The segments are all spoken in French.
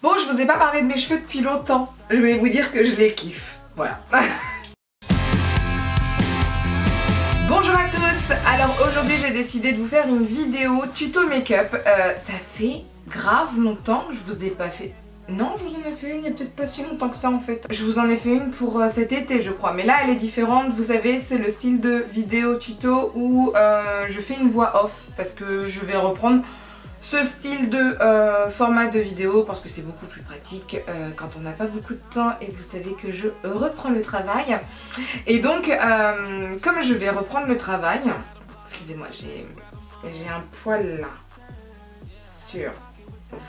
Bon, je vous ai pas parlé de mes cheveux depuis longtemps. Je voulais vous dire que je les kiffe. Voilà. Bonjour à tous. Alors aujourd'hui j'ai décidé de vous faire une vidéo tuto make-up. Ça fait grave longtemps que je vous ai pas fait... Non, je vous en ai fait une il y a peut-être pas si longtemps que ça en fait. Je vous en ai fait une pour cet été je crois. Mais là elle est différente. Vous savez, c'est le style de vidéo tuto où je fais une voix off. Parce que je vais reprendre ce style de format de vidéo parce que c'est beaucoup plus pratique quand on n'a pas beaucoup de temps et vous savez que je reprends le travail. Et donc comme je vais reprendre le travail, excusez-moi, j'ai un poil là sur...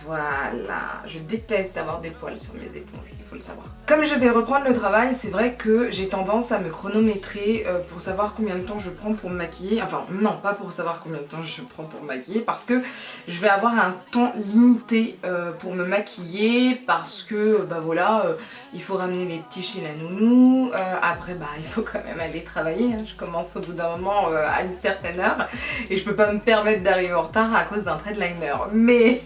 Voilà, je déteste avoir des poils sur mes éponges, il faut le savoir. Comme je vais reprendre le travail, c'est vrai que j'ai tendance à me chronométrer pour savoir combien de temps je prends pour me maquiller. Enfin non, pas pour savoir combien de temps je prends pour me maquiller, parce que je vais avoir un temps limité pour me maquiller, parce que bah voilà, il faut ramener les petits chez la nounou, après bah il faut quand même aller travailler, hein. Je commence au bout d'un moment à une certaine heure et je peux pas me permettre d'arriver en retard à cause d'un trait de liner.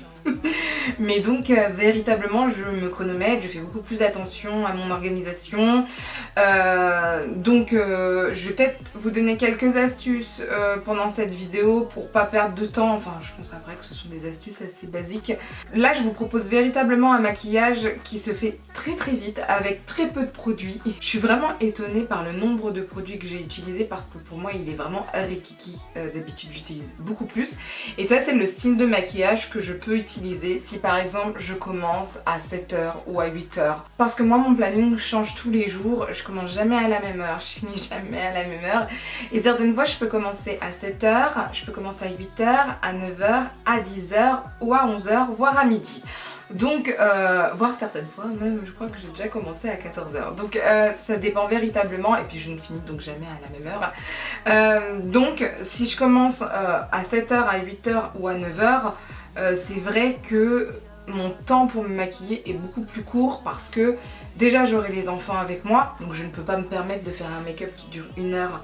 Mais donc véritablement je me chronomètre, je fais beaucoup plus attention à mon organisation. Je vais peut-être vous donner quelques astuces pendant cette vidéo pour pas perdre de temps. Enfin je pense après que ce sont des astuces assez basiques. Là je vous propose véritablement un maquillage qui se fait très très vite avec très peu de produits. Je suis vraiment étonnée par le nombre de produits que j'ai utilisés parce que pour moi il est vraiment rikiki. D'habitude j'utilise beaucoup plus. Et ça c'est le style de maquillage que je peux utiliser si par exemple je commence à 7h ou à 8h. Parce que moi mon planning change tous les jours, je commence jamais à la même heure, je finis jamais à la même heure. Et certaines fois je peux commencer à 7h, je peux commencer à 8h, à 9h, à 10h ou à 11h, voire à midi. Donc, voire certaines fois même, je crois que j'ai déjà commencé à 14h. Donc ça dépend véritablement et puis je ne finis donc jamais à la même heure. Donc si je commence à 7h, à 8h ou à 9h, c'est vrai que mon temps pour me maquiller est beaucoup plus court parce que déjà j'aurai les enfants avec moi, donc je ne peux pas me permettre de faire un make-up qui dure 1 heure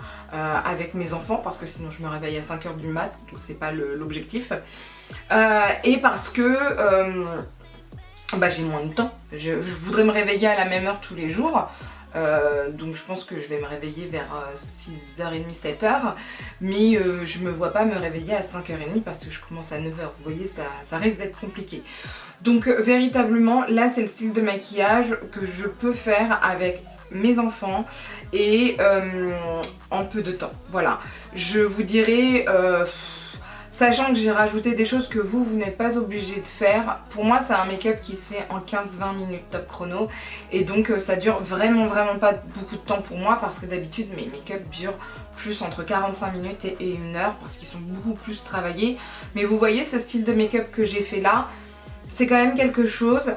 avec mes enfants parce que sinon je me réveille à 5h du mat, donc c'est pas l'objectif. Et parce que j'ai moins de temps, je voudrais me réveiller à la même heure tous les jours. Donc je pense que je vais me réveiller vers 6h30, 7h, mais je me vois pas me réveiller à 5h30 parce que je commence à 9h, vous voyez, ça risque d'être compliqué. Donc véritablement là c'est le style de maquillage que je peux faire avec mes enfants et en peu de temps, voilà. Je vous dirais... Sachant que j'ai rajouté des choses que vous n'êtes pas obligé de faire. Pour moi c'est un make-up qui se fait en 15-20 minutes top chrono. Et donc ça dure vraiment pas beaucoup de temps pour moi. Parce que d'habitude mes make-up durent plus entre 45 minutes et 1 heure. Parce qu'ils sont beaucoup plus travaillés. Mais vous voyez ce style de make-up que j'ai fait là, c'est quand même quelque chose.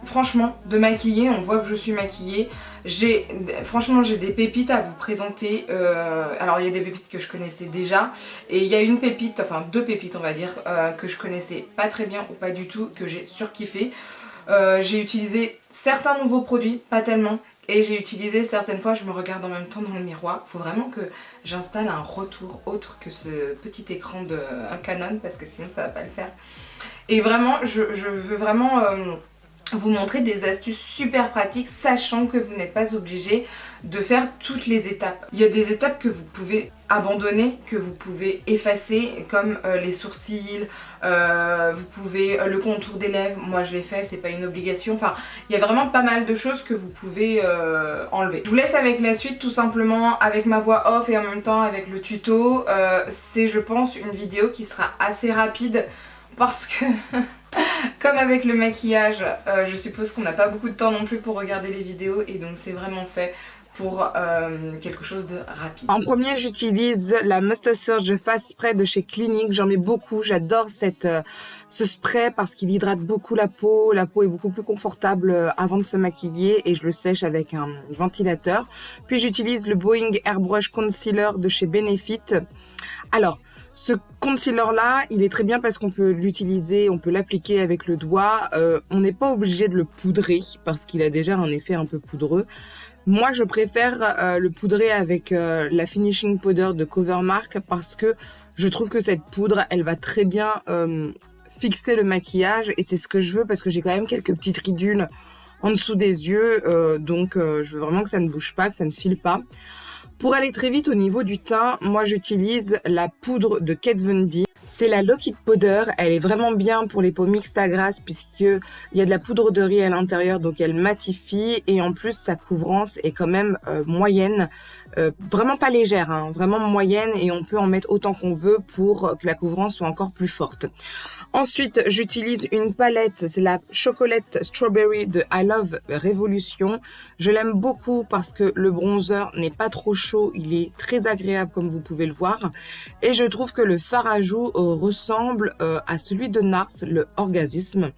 Franchement, de maquiller, on voit que je suis maquillée. Franchement j'ai des pépites à vous présenter. Alors il y a des pépites que je connaissais déjà et il y a une pépite, enfin 2 pépites on va dire, que je connaissais pas très bien ou pas du tout, que j'ai surkiffé. J'ai utilisé certains nouveaux produits, pas tellement. Et j'ai utilisé certaines fois, je me regarde en même temps dans le miroir. Faut vraiment que j'installe un retour autre que ce petit écran de un Canon parce que sinon ça va pas le faire. Et vraiment, je veux vraiment... vous montrer des astuces super pratiques, sachant que vous n'êtes pas obligé de faire toutes les étapes. Il y a des étapes que vous pouvez abandonner, que vous pouvez effacer, comme les sourcils, vous pouvez le contour des lèvres, moi je l'ai fait, c'est pas une obligation. Enfin, il y a vraiment pas mal de choses que vous pouvez enlever. Je vous laisse avec la suite, tout simplement avec ma voix off et en même temps avec le tuto. C'est, je pense, une vidéo qui sera assez rapide parce que... Comme avec le maquillage, je suppose qu'on n'a pas beaucoup de temps non plus pour regarder les vidéos et donc c'est vraiment fait pour quelque chose de rapide. En premier, j'utilise la Must Surge Face Spray de chez Clinique. J'en mets beaucoup, j'adore ce spray parce qu'il hydrate beaucoup la peau. La peau est beaucoup plus confortable avant de se maquiller et je le sèche avec un ventilateur. Puis j'utilise le Boing Airbrush Concealer de chez Benefit. Alors, ce concealer là, il est très bien parce qu'on peut l'utiliser, on peut l'appliquer avec le doigt. On n'est pas obligé de le poudrer parce qu'il a déjà un effet un peu poudreux. Moi je préfère le poudrer avec la finishing powder de Covermark parce que je trouve que cette poudre elle va très bien fixer le maquillage et c'est ce que je veux parce que j'ai quand même quelques petites ridules en dessous des yeux, donc je veux vraiment que ça ne bouge pas, que ça ne file pas. Pour aller très vite au niveau du teint, moi j'utilise la poudre de Kat Von D. C'est la Lock It Powder, elle est vraiment bien pour les peaux mixtes à grasses puisqu'il y a de la poudre de riz à l'intérieur, donc elle matifie et en plus sa couvrance est quand même moyenne, vraiment pas légère, hein, vraiment moyenne et on peut en mettre autant qu'on veut pour que la couvrance soit encore plus forte. Ensuite, j'utilise une palette, c'est la Chocolate Strawberry de I Love Revolution. Je l'aime beaucoup parce que le bronzer n'est pas trop chaud, il est très agréable comme vous pouvez le voir. Et je trouve que le fard à joues ressemble à celui de Nars, le Orgasme.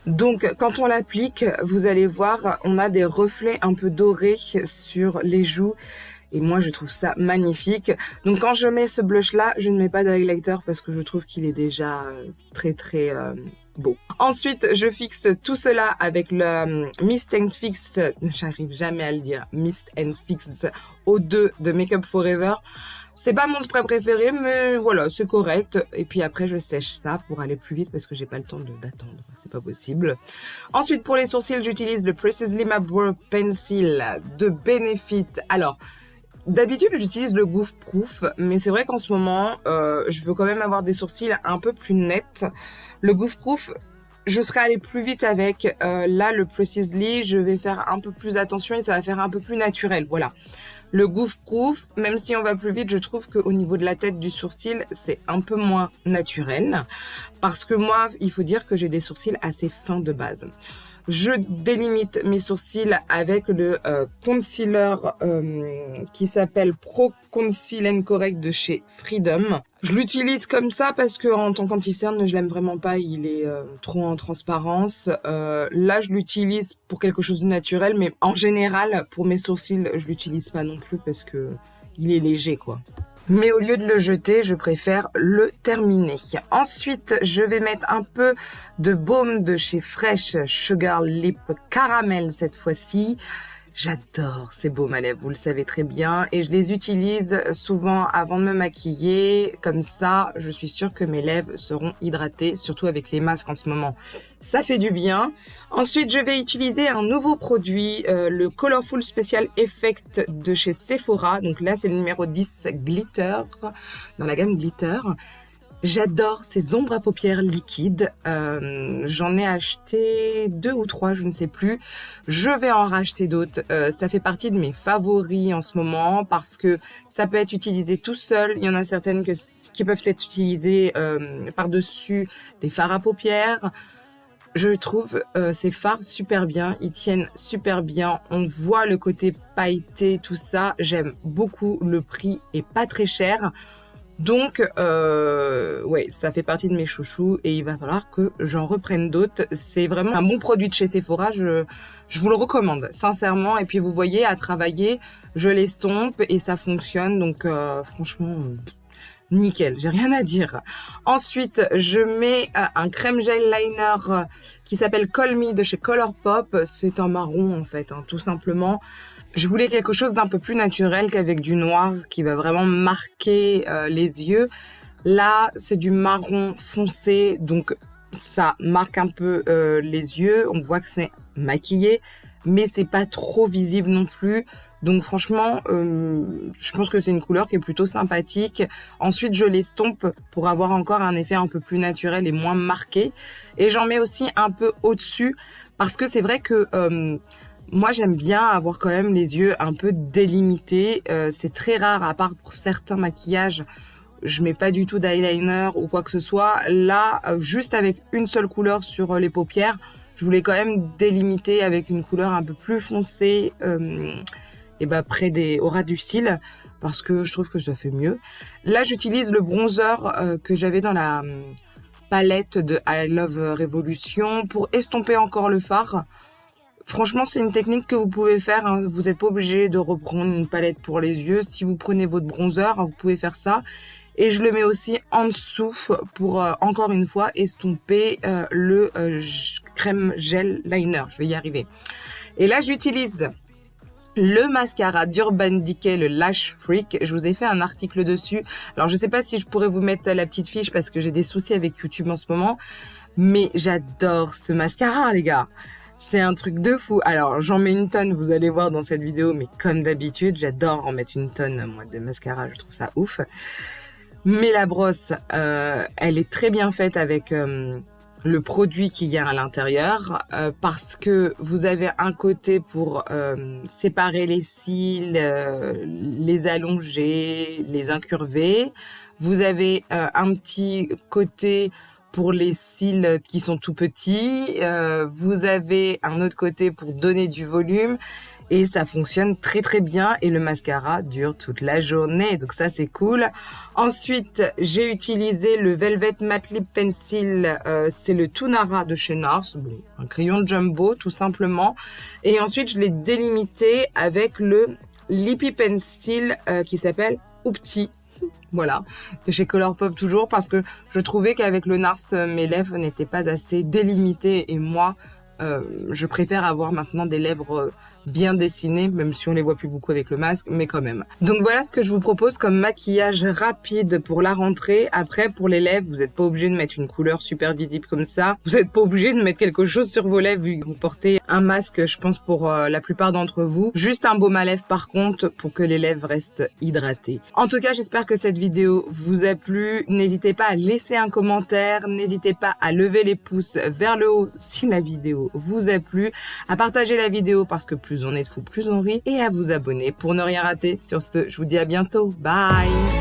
Donc quand on l'applique, vous allez voir, on a des reflets un peu dorés sur les joues. Et moi, je trouve ça magnifique. Donc, quand je mets ce blush-là, je ne mets pas d'highlighter parce que je trouve qu'il est déjà très beau. Ensuite, je fixe tout cela avec le Mist and Fix, j'arrive jamais à le dire, Mist and Fix O2 de Makeup Forever. C'est pas mon spray préféré, mais voilà, c'est correct. Et puis après, je sèche ça pour aller plus vite parce que j'ai pas le temps d'attendre. C'est pas possible. Ensuite, pour les sourcils, j'utilise le Precisely My Brow Pencil de Benefit. Alors, d'habitude, j'utilise le Goof Proof, mais c'est vrai qu'en ce moment, je veux quand même avoir des sourcils un peu plus nets. Le Goof Proof, je serais allée plus vite avec. Là, le Precisely, je vais faire un peu plus attention et ça va faire un peu plus naturel. Voilà. Le Goof Proof, même si on va plus vite, je trouve qu'au niveau de la tête du sourcil, c'est un peu moins naturel. Parce que moi, il faut dire que j'ai des sourcils assez fins de base. Je délimite mes sourcils avec le concealer qui s'appelle Pro Conceal and Correct de chez Freedom. Je l'utilise comme ça parce que en tant qu'anti-cerne, je l'aime vraiment pas, il est trop en transparence. Là, je l'utilise pour quelque chose de naturel, mais en général, pour mes sourcils, je l'utilise pas non plus parce que il est léger, quoi. Mais au lieu de le jeter, je préfère le terminer. Ensuite, je vais mettre un peu de baume de chez Fresh Sugar Lip Caramel cette fois-ci. J'adore ces baumes à lèvres, vous le savez très bien. Et je les utilise souvent avant de me maquiller. Comme ça, je suis sûre que mes lèvres seront hydratées, surtout avec les masques en ce moment. Ça fait du bien. Ensuite, je vais utiliser un nouveau produit, le Colorful Special Effect de chez Sephora. Donc là, c'est le numéro 10 Glitter, dans la gamme Glitter. J'adore ces ombres à paupières liquides. J'en ai acheté 2 ou 3, je ne sais plus. Je vais en racheter d'autres. Ça fait partie de mes favoris en ce moment parce que ça peut être utilisé tout seul. Il y en a certaines qui peuvent être utilisées par-dessus des fards à paupières. Je trouve ces fards super bien. Ils tiennent super bien. On voit le côté pailleté, tout ça. J'aime beaucoup. Le prix est pas très cher. Donc, ouais, ça fait partie de mes chouchous et il va falloir que j'en reprenne d'autres. C'est vraiment un bon produit de chez Sephora, je vous le recommande, sincèrement. Et puis, vous voyez, à travailler, je l'estompe et ça fonctionne. Donc, franchement, nickel, j'ai rien à dire. Ensuite, je mets un crème gel liner qui s'appelle Call Me de chez Colourpop. C'est un marron, en fait, hein, tout simplement. Je voulais quelque chose d'un peu plus naturel qu'avec du noir qui va vraiment marquer les yeux. Là, c'est du marron foncé, donc ça marque un peu les yeux. On voit que c'est maquillé, mais c'est pas trop visible non plus. Donc franchement, je pense que c'est une couleur qui est plutôt sympathique. Ensuite, je l'estompe pour avoir encore un effet un peu plus naturel et moins marqué. Et j'en mets aussi un peu au-dessus parce que c'est vrai que... moi, j'aime bien avoir quand même les yeux un peu délimités. C'est très rare, à part pour certains maquillages, je mets pas du tout d'eyeliner ou quoi que ce soit. Là, juste avec une seule couleur sur les paupières, je voulais quand même délimiter avec une couleur un peu plus foncée et au ras du cil, parce que je trouve que ça fait mieux. Là, j'utilise le bronzer que j'avais dans la palette de I Love Revolution pour estomper encore le fard. Franchement, c'est une technique que vous pouvez faire. Hein. Vous n'êtes pas obligé de reprendre une palette pour les yeux. Si vous prenez votre bronzer, vous pouvez faire ça. Et je le mets aussi en dessous pour, encore une fois, estomper le crème gel liner. Je vais y arriver. Et là, j'utilise le mascara d'Urban Decay, le Lash Freak. Je vous ai fait un article dessus. Alors, je sais pas si je pourrais vous mettre la petite fiche parce que j'ai des soucis avec YouTube en ce moment. Mais j'adore ce mascara, les gars. C'est un truc de fou. Alors, j'en mets une tonne, vous allez voir dans cette vidéo. Mais comme d'habitude, j'adore en mettre une tonne, moi, de mascara. Je trouve ça ouf. Mais la brosse, elle est très bien faite avec... le produit qu'il y a à l'intérieur parce que vous avez un côté pour séparer les cils, les allonger, les incurver. Vous avez un petit côté pour les cils qui sont tout petits. Vous avez un autre côté pour donner du volume. Et ça fonctionne très très bien et le mascara dure toute la journée, donc ça c'est cool. Ensuite, j'ai utilisé le Velvet Matte Lip Pencil, c'est le Tunara de chez NARS, bon, un crayon jumbo tout simplement. Et ensuite, je l'ai délimité avec le Lippy Pencil qui s'appelle Oupti. Voilà, de chez Colourpop toujours, parce que je trouvais qu'avec le NARS, mes lèvres n'étaient pas assez délimitées et moi, je préfère avoir maintenant des lèvres bien dessinées, même si on les voit plus beaucoup avec le masque, mais quand même. Donc voilà ce que je vous propose comme maquillage rapide pour la rentrée. Après, pour les lèvres, vous n'êtes pas obligé de mettre une couleur super visible comme ça. Vous n'êtes pas obligé de mettre quelque chose sur vos lèvres vu que vous portez un masque, je pense, pour la plupart d'entre vous. Juste un baume à lèvres par contre, pour que les lèvres restent hydratées. En tout cas, j'espère que cette vidéo vous a plu. N'hésitez pas à laisser un commentaire. N'hésitez pas à lever les pouces vers le haut si la vidéo vous a plu. À partager la vidéo parce que plus on est de fous, plus on rit. Et à vous abonner pour ne rien rater. Sur ce, je vous dis à bientôt. Bye!